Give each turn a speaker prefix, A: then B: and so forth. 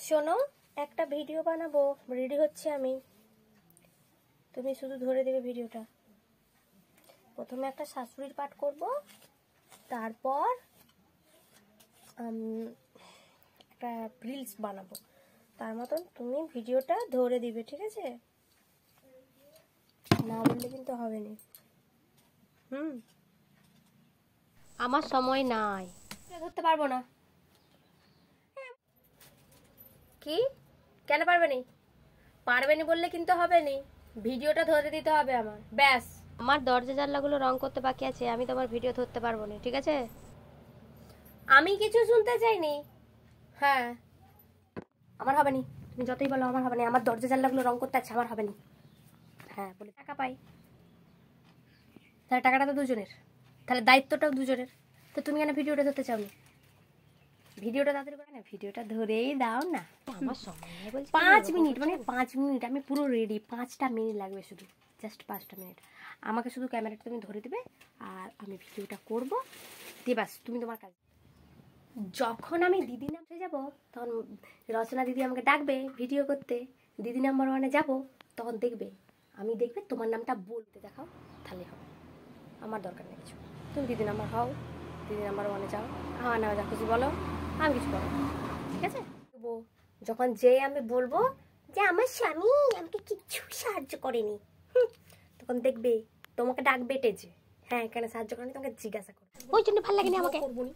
A: শোনো, একটা ভিডিও বানাবো, রেডি হচ্ছে আমি। তুমি শুধু ধরে দেবে ভিডিওটা। প্রথমে একটা শাশুড়ির পাঠ করব, তারপর একটা রিলস বানাবো। তার মতন তুমি ভিডিওটা ধরে দিবে, ঠিক আছে? না বললে কিন্তু হবে না। আমার সময় নাই, ধরতে পারবো না। কি? কেন পারবে নি? পারবে নি বললে কিন্তু হবে নি, ভিডিওটা ধরে দিতে হবে আমার, ব্যাস। আমার দরজা জানলাগুলো রং করতে বাকি আছে, আমি তোমার ভিডিও ধরতে পারবো না, ঠিক আছে? আমি কিছু শুনতে চাইনি। হ্যাঁ, আমার হবে নি, তুমি যতই বলো আমার হবে না। আমার দরজা জানলাগুলো রং করতে আছে, আমার হবে নি। হ্যাঁ, বলে টাকা পাই, তাহলে টাকাটা তো দুজনের, তাহলে দায়িত্বটাও দুজনের। তো তুমি কেন ভিডিওটা ধরতে চাও না? ভিডিওটা তাড়াতাড়ি করে না, ভিডিওটা ধরেই দাও না। আমার সময় নেই বলছি। 5 মিনিট, মানে 5 মিনিট আমি পুরো রেডি। 5টা মিনিট লাগবে শুধু, জাস্ট 5টা মিনিট। আমাকে শুধু ক্যামেরাটা তুমি ধরে দেবে আর আমি ভিডিওটা করব, দিয়ে বাস তুমি তোমার কাজ। যখন আমি দিদি নাম্বারে যাব, তখন রচনা দিদি আমাকে ডাকবে ভিডিও করতে। দিদি নাম্বার 1-এ যাবো, তখন দেখবে তোমার নামটা বলতে দেখাও, তাহলে হবে। আমার দরকার নেই কিছু, তুমি দিদি নাম্বার হও, দিদি নাম্বার 1-এ যাও, আমার নামে যা খুশি বলো, আমি কিছু বলো, ঠিক আছে? যখন আমি বলবো যে আমার স্বামী আমাকে কিচ্ছু সাহায্য করেনি, তখন দেখবে তোমাকে ডাকবে টেজে। হ্যাঁ, কেন সাহায্য করেনি তোমাকে জিজ্ঞাসা করবে, ওই জন্য ভালো লাগেনি আমাকে, করবো নি।